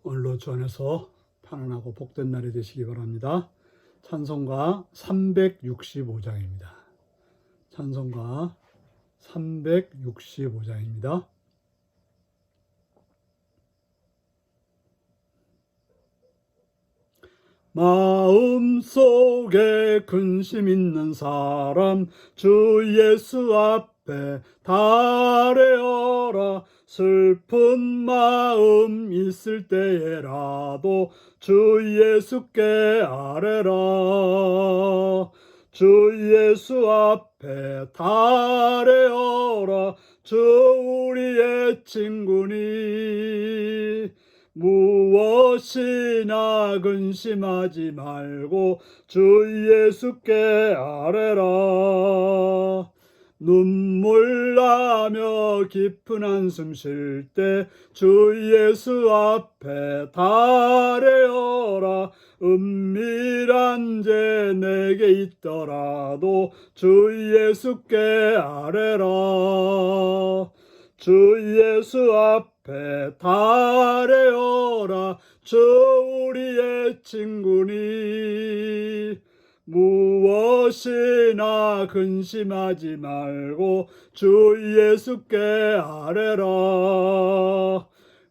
오늘로 주 안에서 편안하고 복된 날이 되시기 바랍니다. 찬송가 365장입니다. 찬송가 365장입니다. 마음속에 근심 있는 사람 주 예수 앞에 달래어라. 슬픈 마음 있을 때에라도 주 예수께 아뢰라. 주 예수 앞에 달래어라. 주 우리의 친구니 무엇이나 근심하지 말고 주 예수께 아뢰라. 눈물 나며 깊은 한숨 쉴 때 주 예수 앞에 달래어라. 은밀한 죄 내게 있더라도 주 예수께 아뢰라. 주 예수 앞에 달래어라. 주 우리의 친구니 무엇이나 근심하지 말고 주 예수께 아뢰라.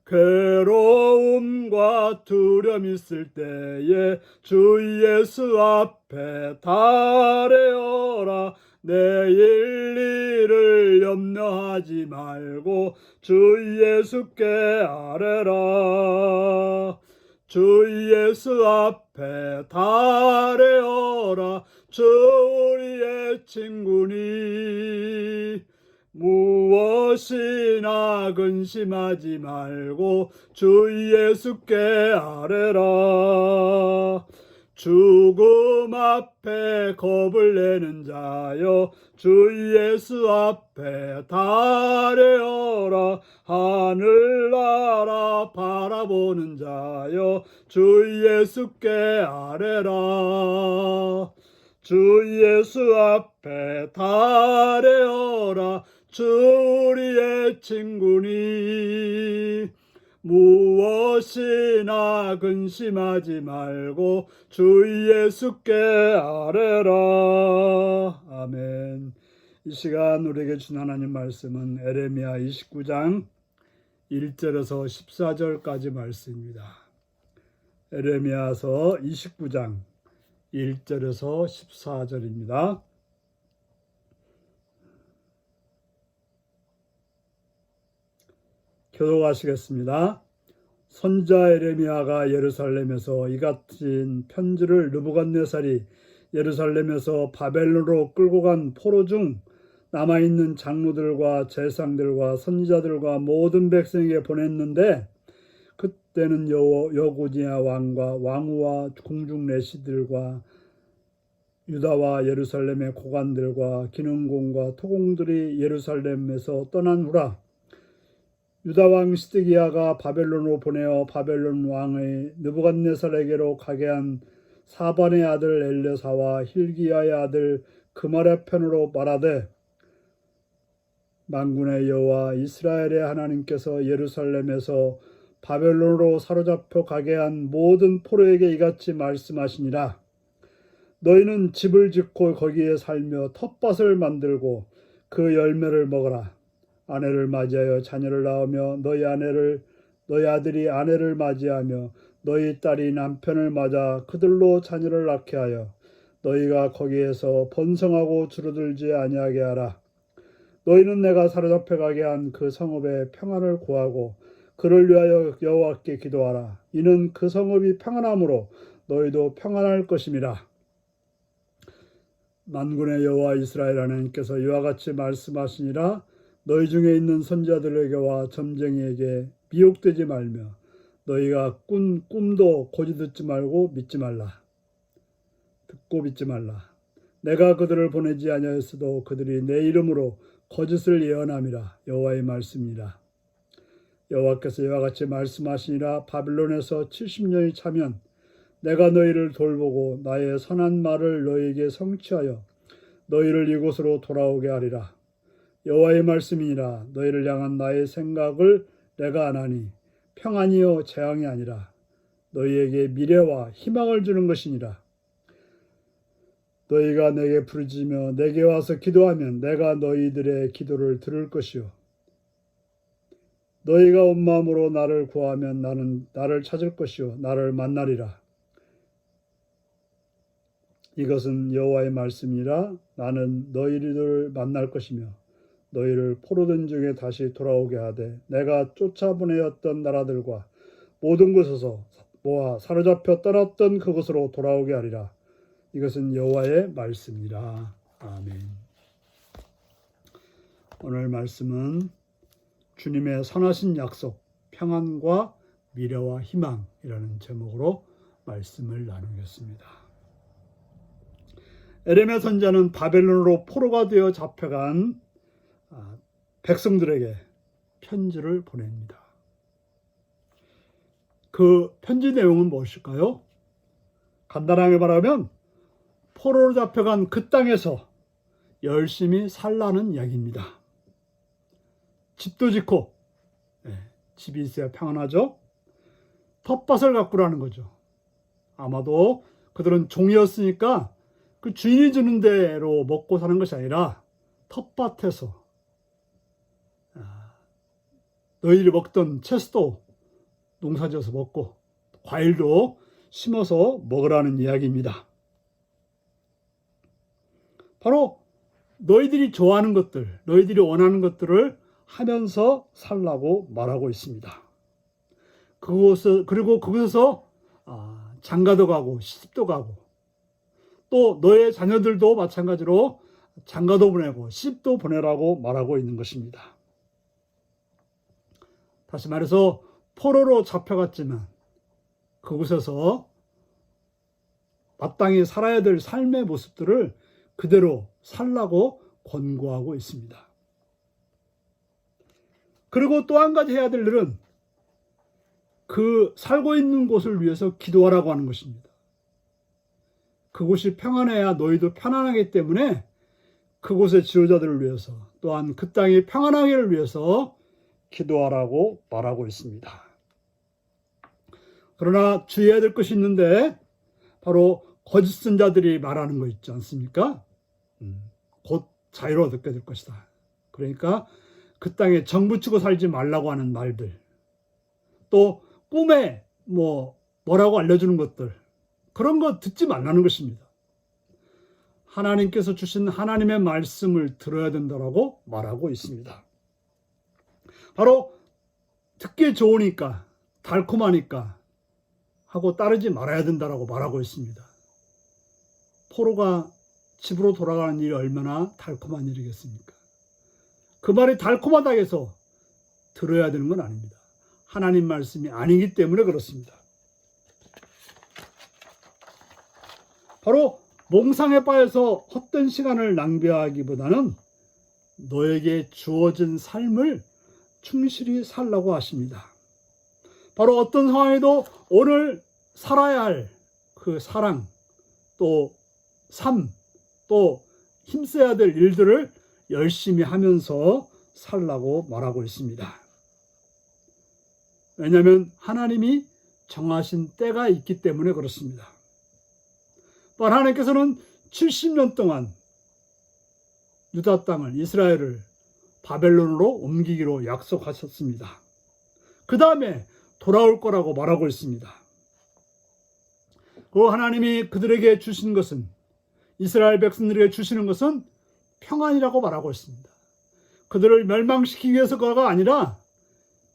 괴로움과 두려움 있을 때에 주 예수 앞에 달래어라. 내일 일을 염려하지 말고 주 예수께 아뢰라. 주 예수 앞에 달래어라. 주 우리의 친구니 무엇이나 근심하지 말고 주 예수께 아뢰라. 죽음 앞에 겁을 내는 자여 주 예수 앞에 달래어라. 하늘나라 바라보는 자여 주 예수께 아뢰라. 주 예수 앞에 달래어라. 주 우리의 친구니 무엇이나 근심하지 말고 주 예수께 아뢰라. 아멘. 이 시간 우리에게 준 하나님 말씀은 에레미야 29장 1절에서 14절까지 말씀입니다. 에레미야서 29장 1절에서 14절입니다. 교독하시겠습니다. 선지자 에레미야가 예루살렘에서 이 같은 편지를 느부갓네살이 예루살렘에서 바벨론으로 끌고 간 포로 중 남아있는 장로들과 제사장들과 선지자들과 모든 백성에게 보냈는데, 그때는 여고니아 왕과 왕후와 궁중 내시들과 유다와 예루살렘의 고관들과 기능공과 토공들이 예루살렘에서 떠난 후라. 유다 왕 시드기야가 바벨론으로 보내어 바벨론 왕의 느부갓네살에게로 가게 한 사반의 아들 엘레사와 힐기야의 아들 그말의 편으로 말하되, 만군의 여호와 이스라엘의 하나님께서 예루살렘에서 바벨론으로 사로잡혀 가게 한 모든 포로에게 이같이 말씀하시니라. 너희는 집을 짓고 거기에 살며 텃밭을 만들고 그 열매를 먹어라. 아내를 맞이하여 자녀를 낳으며 너희 아들이 아내를 맞이하며 너희 딸이 남편을 맞아 그들로 자녀를 낳게 하여 너희가 거기에서 번성하고 주르들지 아니하게 하라. 너희는 내가 사로잡혀 가게 한 그 성읍의 평안을 구하고 그를 위하여 여호와께 기도하라. 이는 그 성읍이 평안함으로 너희도 평안할 것임이라. 만군의 여호와 이스라엘 하나님께서 이와 같이 말씀하시니라. 너희 중에 있는 선지자들에게와 점쟁이에게 미혹되지 말며 너희가 꾼 꿈도 고지 듣지 말고 믿지 말라. 듣고 믿지 말라. 내가 그들을 보내지 아니하였어도 그들이 내 이름으로 거짓을 예언함이라. 여호와의 말씀이라. 여호와께서 이와 같이 말씀하시니라. 바벨론에서 70년이 차면 내가 너희를 돌보고 나의 선한 말을 너희에게 성취하여 너희를 이곳으로 돌아오게 하리라. 여호와의 말씀이니라. 너희를 향한 나의 생각을 내가 아나니 평안이요 재앙이 아니라 너희에게 미래와 희망을 주는 것이니라. 너희가 내게 부르짖으며 내게 와서 기도하면 내가 너희들의 기도를 들을 것이요 너희가 온 마음으로 나를 구하면 나는 나를 찾을 것이요 나를 만나리라. 이것은 여호와의 말씀이라. 나는 너희를 만날 것이며 너희를 포로된 중에 다시 돌아오게 하되 내가 쫓아보내었던 나라들과 모든 곳에서 모아 사로잡혀 떠났던 그곳으로 돌아오게 하리라. 이것은 여호와의 말씀이라. 아멘. 오늘 말씀은 주님의 선하신 약속, 평안과 미래와 희망이라는 제목으로 말씀을 나누겠습니다. 에레미야 선지자는 바벨론으로 포로가 되어 잡혀간 백성들에게 편지를 보냅니다. 그 편지 내용은 무엇일까요? 간단하게 말하면 포로로 잡혀간 그 땅에서 열심히 살라는 이야기입니다. 집도 짓고, 집이 있어야 평안하죠. 텃밭을 가꾸라는 거죠. 아마도 그들은 종이었으니까 그 주인이 주는 대로 먹고 사는 것이 아니라 텃밭에서 너희들이 먹던 채소도 농사지어서 먹고 과일도 심어서 먹으라는 이야기입니다. 바로 너희들이 좋아하는 것들, 너희들이 원하는 것들을 하면서 살라고 말하고 있습니다. 그리고 그곳에서 장가도 가고 시집도 가고 또 너의 자녀들도 마찬가지로 장가도 보내고 시집도 보내라고 말하고 있는 것입니다. 다시 말해서 포로로 잡혀갔지만 그곳에서 마땅히 살아야 될 삶의 모습들을 그대로 살라고 권고하고 있습니다. 그리고 또 한 가지 해야 될 일은 그 살고 있는 곳을 위해서 기도하라고 하는 것입니다. 그곳이 평안해야 너희도 편안하기 때문에 그곳의 지도자들을 위해서 또한 그 땅이 평안하기를 위해서 기도하라고 말하고 있습니다. 그러나 주의해야 될 것이 있는데 바로 거짓 선자들이 말하는 거 있지 않습니까? 곧 자유를 얻게 될 것이다. 그러니까 그 땅에 정붙이고 살지 말라고 하는 말들, 또 꿈에 뭐라고 알려주는 것들, 그런 거 듣지 말라는 것입니다. 하나님께서 주신 하나님의 말씀을 들어야 된다고 말하고 있습니다. 바로 듣기 좋으니까, 달콤하니까 하고 따르지 말아야 된다고 말하고 있습니다. 포로가 집으로 돌아가는 일이 얼마나 달콤한 일이겠습니까? 그 말이 달콤하다 해서 들어야 되는 건 아닙니다. 하나님 말씀이 아니기 때문에 그렇습니다. 바로 몽상에 빠져서 헛된 시간을 낭비하기보다는 너에게 주어진 삶을 충실히 살라고 하십니다. 바로 어떤 상황에도 오늘 살아야 할 그 사랑, 또 삶, 또 힘써야 될 일들을 열심히 하면서 살라고 말하고 있습니다. 왜냐하면 하나님이 정하신 때가 있기 때문에 그렇습니다. 또 하나님께서는 70년 동안 유다 땅을, 이스라엘을 바벨론으로 옮기기로 약속하셨습니다. 그 다음에 돌아올 거라고 말하고 있습니다. 그 하나님이 그들에게 주신 것은, 이스라엘 백성들에게 주시는 것은 평안이라고 말하고 있습니다. 그들을 멸망시키기 위해서가 아니라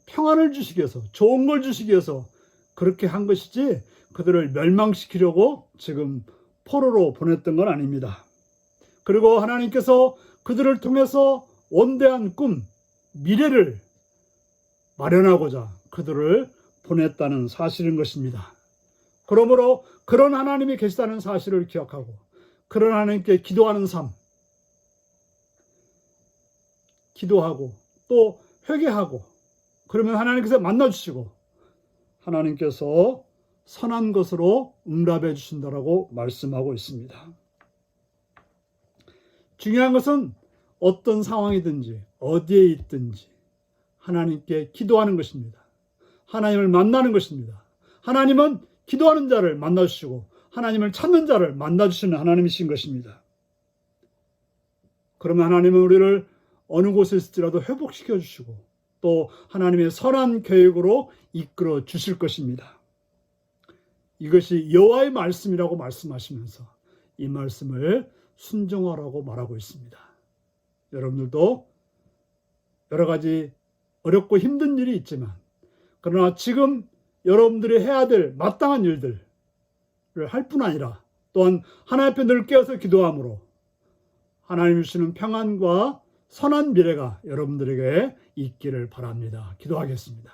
평안을 주시기 위해서, 좋은 걸 주시기 위해서 그렇게 한 것이지 그들을 멸망시키려고 지금 포로로 보냈던 건 아닙니다. 그리고 하나님께서 그들을 통해서 원대한 꿈, 미래를 마련하고자 그들을 보냈다는 사실인 것입니다. 그러므로 그런 하나님이 계시다는 사실을 기억하고 그런 하나님께 기도하는 삶, 기도하고 또 회개하고 그러면 하나님께서 만나주시고 하나님께서 선한 것으로 응답해 주신다라고 말씀하고 있습니다. 중요한 것은 어떤 상황이든지 어디에 있든지 하나님께 기도하는 것입니다. 하나님을 만나는 것입니다. 하나님은 기도하는 자를 만나주시고 하나님을 찾는 자를 만나주시는 하나님이신 것입니다. 그러면 하나님은 우리를 어느 곳에 있을지라도 회복시켜 주시고 또 하나님의 선한 계획으로 이끌어 주실 것입니다. 이것이 여호와의 말씀이라고 말씀하시면서 이 말씀을 순종하라고 말하고 있습니다. 여러분들도 여러 가지 어렵고 힘든 일이 있지만 그러나 지금 여러분들이 해야 될 마땅한 일들을 할 뿐 아니라 또한 하나님 앞에 늘 깨어서 기도함으로 하나님 주시는 평안과 선한 미래가 여러분들에게 있기를 바랍니다. 기도하겠습니다.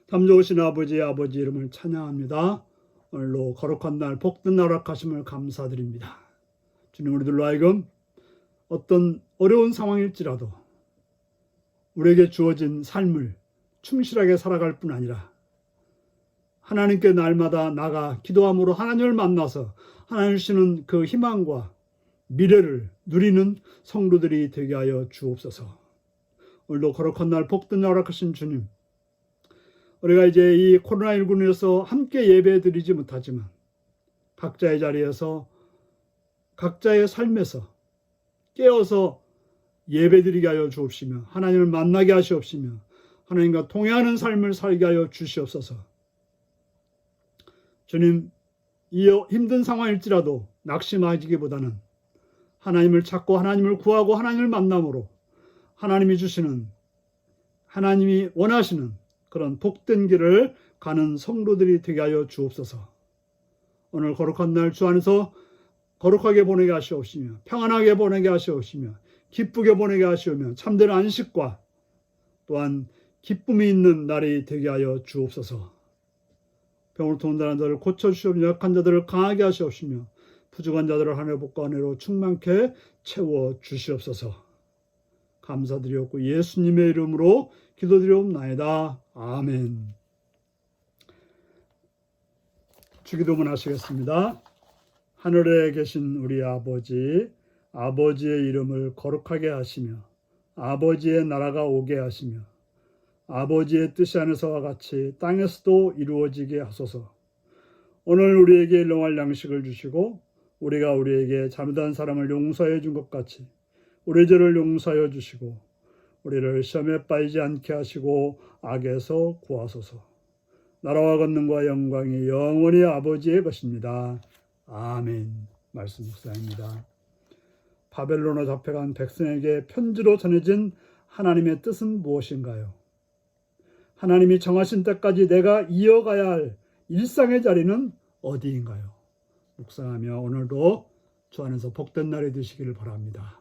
참 좋으신 아버지 이름을 찬양합니다. 오늘로 거룩한 날 복된 날 허락하심을 감사드립니다. 주님, 우리들로 하여금 어떤 어려운 상황일지라도 우리에게 주어진 삶을 충실하게 살아갈 뿐 아니라 하나님께 날마다 나가 기도함으로 하나님을 만나서 하나님 주시는 그 희망과 미래를 누리는 성도들이 되게 하여 주옵소서. 오늘도 거룩한 날 복된 날 허락하신 주님, 우리가 이제 이 코로나19로 인해서 함께 예배 드리지 못하지만 각자의 자리에서 각자의 삶에서 깨어서 예배 드리게 하여 주옵시며 하나님을 만나게 하시옵시며 하나님과 동행하는 삶을 살게 하여 주시옵소서. 주님, 이 힘든 상황일지라도 낙심하기보다는 하나님을 찾고 하나님을 구하고 하나님을 만남으로 하나님이 주시는, 하나님이 원하시는 그런 복된 길을 가는 성도들이 되게 하여 주옵소서. 오늘 거룩한 날 주 안에서 거룩하게 보내게 하시옵시며 평안하게 보내게 하시옵시며 기쁘게 보내게 하시오며 참된 안식과 또한 기쁨이 있는 날이 되게 하여 주옵소서. 병으로 통단한 자를 고쳐주시옵며 약한 자들을 강하게 하시옵시며 부족한 자들을 하늘의 복과 은혜로 충만케 채워주시옵소서. 감사드리옵고 예수님의 이름으로 기도드리옵나이다. 아멘. 주기도문 하시겠습니다. 하늘에 계신 우리 아버지, 아버지의 이름을 거룩하게 하시며 아버지의 나라가 오게 하시며 아버지의 뜻이 하늘에서와 같이 땅에서도 이루어지게 하소서. 오늘 우리에게 일용할 양식을 주시고 우리가 우리에게 잘못한 사람을 용서해 준 것 같이 우리 죄를 용서하여 주시고 우리를 시험에 빠지지 않게 하시고 악에서 구하소서. 나라와 권능과 영광이 영원히 아버지의 것입니다. 아멘. 말씀 묵상입니다. 바벨론으로 잡혀간 백성에게 편지로 전해진 하나님의 뜻은 무엇인가요? 하나님이 정하신 때까지 내가 이어가야 할 일상의 자리는 어디인가요? 묵상하며 오늘도 주 안에서 복된 날이 되시기를 바랍니다.